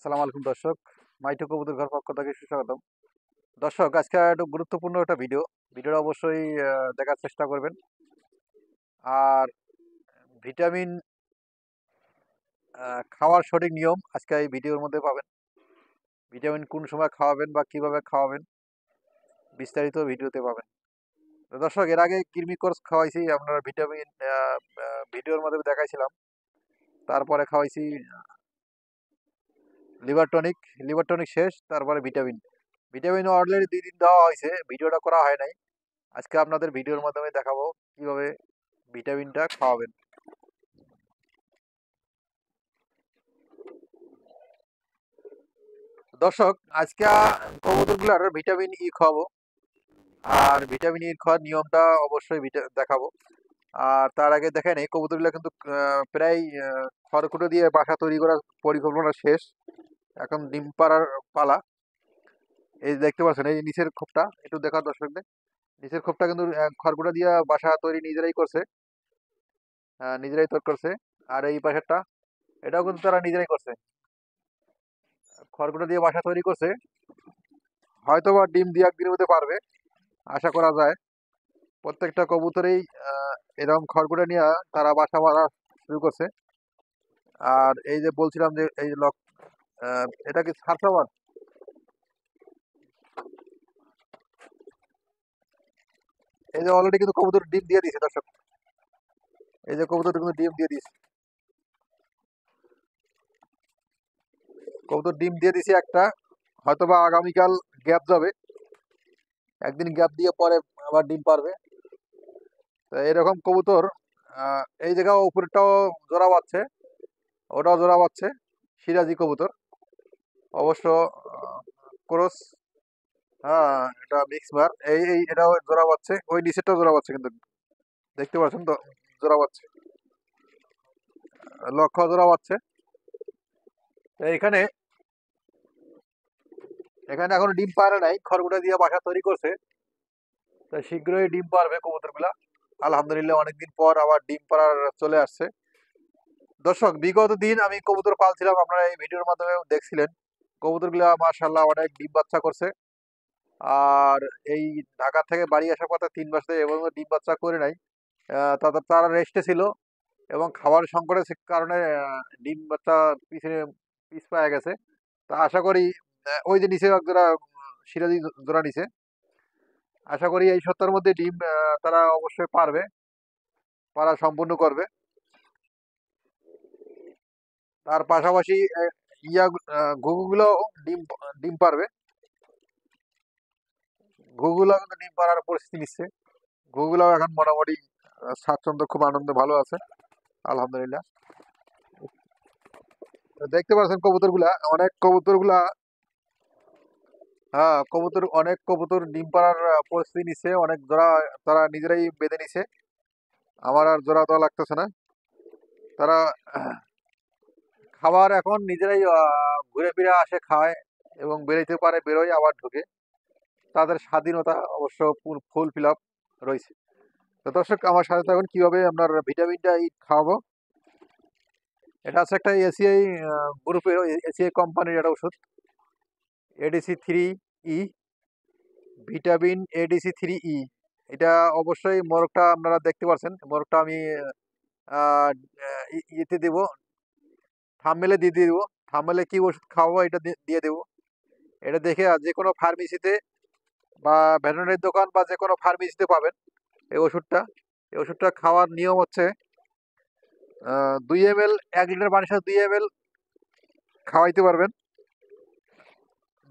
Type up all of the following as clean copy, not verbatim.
আসসালামু আলাইকুম দর্শক। মাইটো কবুতর ঘর পক্ষ থেকে সুস্বাগতম। দর্শক, আজকে একটু গুরুত্বপূর্ণ একটা ভিডিওটা অবশ্যই দেখার চেষ্টা করবেন। আর ভিটামিন খাওয়ার সঠিক নিয়ম আজকে এই ভিডিওর মধ্যে পাবেন। ভিটামিন কোন সময় খাওয়াবেন বা কিভাবে খাওয়াবেন বিস্তারিত ভিডিওতে পাবেন। তো দর্শক, এর আগে কৃমি কোর্স খাওয়াইছি, আপনারা ভিটামিন ভিডিওর মধ্যে দেখাইছিলাম। তারপরে খাওয়াইছি লিভার টনিক শেষ, তারপরে ভিটামিন। ভিটামিন অলরেডি 2 দিন দেওয়া হয়েছে, ভিডিওটা করা হয় নাই। আজকে আপনাদের ভিডিওর মাধ্যমে দেখাবো কিভাবে ভিটামিনটা খাওয়াবেন। দর্শক, আজকে কবুতরগুলার ভিটামিন ই খাওয়াবো। আর ভিটামিন ই খাওয়ার নিয়মটা অবশ্যই দেখাবো। আর তার আগে দেখেন, এই কবুতরগুলো কিন্তু প্রায় খড়কুটো দিয়ে বাসা তৈরি করার পরিকল্পনা শেষ। এখন ডিম পাড়ার পালা। এই যে দেখতে পাচ্ছেন, এই নিচের খোপটা একটু দেখা দর্শকদের। নিচের খোপটা কিন্তু খড়কুটো দিয়ে বাসা তৈরি নিজেরাই করছে। নিজেরাই তৈরি করছে। আর এই পাশেরটা, এটাও কিন্তু তারা নিজেরাই করছে, খড়কুটো দিয়ে বাসা তৈরি করছে। হয়তো বা ডিম 2-1 দিনের মধ্যে পারবে, আশা করা যায়। প্রত্যেকটা কবুতরেই এরকম খড়কুটো নিয়ে তারা বাসা বাঁধা শুরু করছে। আর এই যে বলছিলাম যে এই এটা কি সারসাবার, এই যে অলরেডি কিন্তু কবুতর ডিম দিয়ে দিয়েছে দর্শক। এই যে কবুতর কিন্তু ডিম দিয়ে দিয়েছে, কবুতর ডিম দিয়ে দিয়েছে একটা। হয়তো বা আগামীকাল গ্যাপ যাবে, একদিন গ্যাপ দিয়ে পরে আবার ডিম পারবে। তো এরকম কবুতর এই জায়গা উপরেরটাও জোড়া বাচ্ছে, ওটাও জোড়া বাচ্ছে। সিরাজি কবুতর অবশ্য ক্রস। হ্যাঁ, এটা মিক্স বার। এটাও জোড়া পাচ্ছে, ওই নিচেরটাও জোড়া পাচ্ছে কিন্তু, দেখতে পাচ্ছেন তো, জোড়া পাচ্ছে, লক্ষ্য জোড়া পাচ্ছে। তো এখানে এখানে এখনো ডিম পারে নাই, খড়গুটা দিয়ে বাসা তৈরি করছে। তো শীঘ্রই ডিম পারবে কবুতরগুলা, আলহামদুলিল্লাহ। অনেকদিন পর আবার ডিম পাড়ার চলে আসছে। দর্শক, বিগত দিন আমি কবুতর পালছিলাম, আপনারা এই ভিডিওর মাধ্যমে দেখছিলেন। কবুতরগুলা মাশাআল্লাহ অনেক ডিম বাচ্চা করছে। আর এই ঢাকা থেকে বাড়ি আসার কথা 3 মাস থেকে এবং ডিম বাচ্চা করে নাই। তারা রেস্টে ছিল এবং খাবার সংকটের কারণে ডিম বাচ্চা পিছনে পিছ পায়ে গেছে। তা আশা করি ওই যে নিচে এক জোড়া সিরাজি জোড়া নিচে, আশা করি এই সপ্তাহের মধ্যে ডিম তারা অবশ্যই পারা সম্পূর্ণ করবে। তার পাশাপাশি ঘুঘুগুলো ডিম ডিম পারবে। ঘুঘুগুলো কিন্তু ডিম পাড়ার পরিস্থিতি নিচ্ছে। ঘুঘুগুলো এখন মোটামুটি স্বাচ্ছন্দ্য, খুব আনন্দ, ভালো আছে আলহামদুলিল্লাহ। তো দেখতে পাচ্ছেন কবুতরগুলা, হ্যাঁ, অনেক কবুতর ডিম পাড়ার পরিস্থিতি নিচ্ছে। অনেক জোড়া তারা নিজেরাই বেঁধে নিছে, আমার আর জোড়া দেওয়া লাগতেছে না। তারা খাবার এখন নিজেরাই ঘুরে ফিরে আসে, খায় এবং বেরোইতে পারে, বেরোয় আবার ঢুকে। তাদের স্বাধীনতা অবশ্য ফুল ফিল আপ রয়েছে। তো দর্শক, আমার সাথে থাকুন কিভাবে আপনার ভিটামিনটা খাওয়াবো। এটা আছে একটা এসিআই গ্রুপের, এসিআই কোম্পানির একটা ওষুধ, ADC3E, ভিটামিন ADC3E। এটা অবশ্যই মোরগটা আপনারা দেখতে পাচ্ছেন, মোরগটা আমি আহ, ইয়েতে দেবো, থাম্বনেলে দিয়ে দিয়ে দেবো। থাম্বনেলে কি ওষুধ খাওয়াবো এটা দিয়ে দেবো। এটা দেখে যে কোনো ফার্মেসিতে বা ভেটেরিনারি দোকান বা যে কোনো ফার্মেসিতে পাবেন এই ওষুধটা। এই ওষুধটা খাওয়ার নিয়ম হচ্ছে 2 ml, 1 লিটার পানির সাথে 2 ml খাওয়াইতে পারবেন।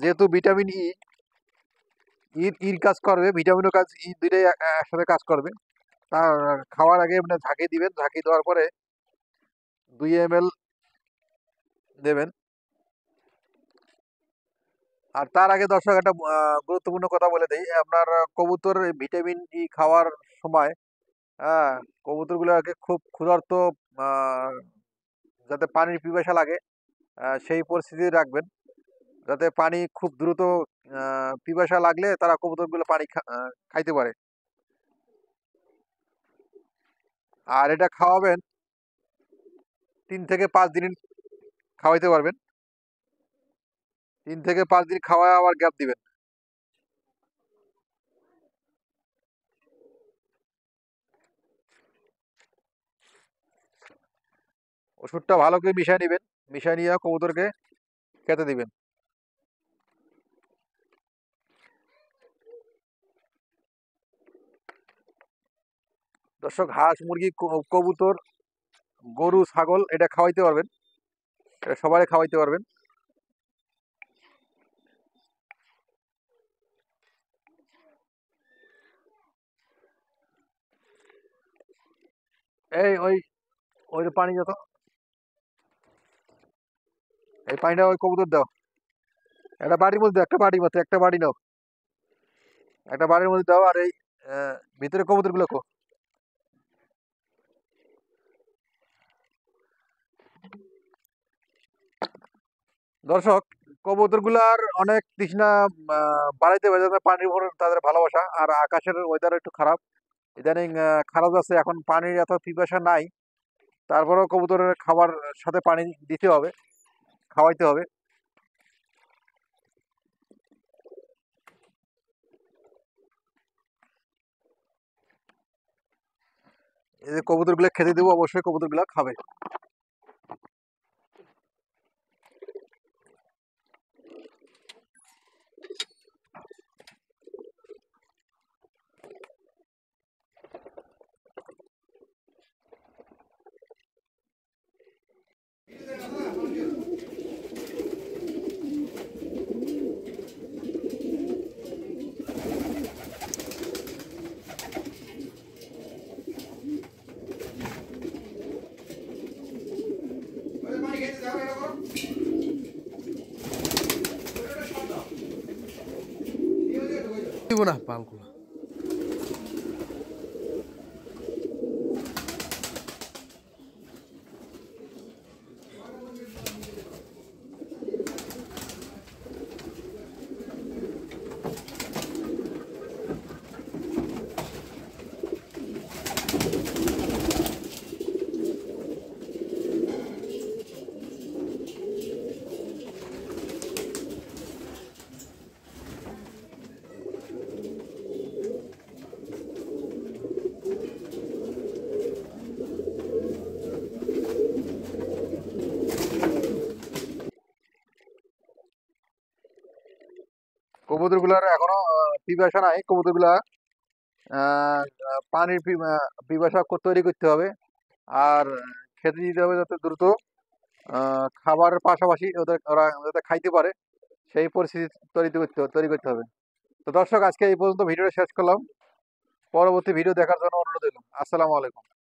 যেহেতু ভিটামিন ইর কাজ করবে, ভিটামিনও কাজ, দুইটাই একসাথে কাজ করবে। তা খাওয়ার আগে মানে ঝাঁকিয়ে দিবেন, ঝাঁকিয়ে দেওয়ার পরে 2 ml দেবেন। আর তার আগে দর্শক, একটা গুরুত্বপূর্ণ কথা বলে দেই। আপনার কবুতর ভিটামিন খাওয়ার সময়, হ্যাঁ, কবুতরগুলোকে খুব ক্ষুধার্ত, আহ, যাতে পানির পিপাসা লাগে সেই পরিস্থিতি রাখবেন, যাতে পানি খুব দ্রুত, পিপাসা লাগলে তারা কবুতরগুলো পানি খাইতে পারে। আর এটা খাওয়াবেন 3 থেকে 5 দিন খাওয়াইতে পারবেন। 3 থেকে 5 দিন খাওয়ায় আবার গ্যাপ দিবেন। ওষুধটা ভালো করে মিশিয়ে নিবেন, মিশিয়ে নিয়ে কবুতরকে খেতে দিবেন। দর্শক, হাঁস মুরগি কবুতর গরু ছাগল এটা খাওয়াইতে পারবেন, এটা সবাই খাওয়াইতে পারবেন। এই ওই ওই যে পানি যত, এই পানিটা ওই কবুতর দাও, একটা বাড়ির মধ্যে দাও, একটা বাড়ির মধ্যে একটা বাড়ি নাও, একটা বাড়ির মধ্যে দাও। আর এই ভিতরে কবুতর গুলো দর্শক, কবুতর গুলার অনেক তৃষ্ণা বাড়াইতে হবে, যাতে পানির উপর তাদের ভালোবাসা। আর আকাশের ওয়েদার একটু খারাপ, ইদানিং খারাপ আছে, এখন পানির এত পিপাসা নাই। তারপরেও কবুতরের খাবার সাথে পানি দিতে হবে, খাওয়াইতে হবে। এই যে কবুতর গুলো খেতে দেবো, অবশ্যই কবুতর গুলা খাবে। দিব না পালগুলো। কবুতর গুলার এখনো পিপাসা নাই, কবুতর গুলা পানির পিপাসা তৈরি করতে হবে। আর খেতে দিতে হবে যাতে দ্রুত, খাবারের পাশাপাশি ওরা যাতে খাইতে পারে, সেই পরিস্থিতি তৈরি করতে হবে। তো দর্শক, আজকে এই পর্যন্ত ভিডিওটা শেষ করলাম। পরবর্তী ভিডিও দেখার জন্য অনুরোধ রইল। আসসালামু আলাইকুম।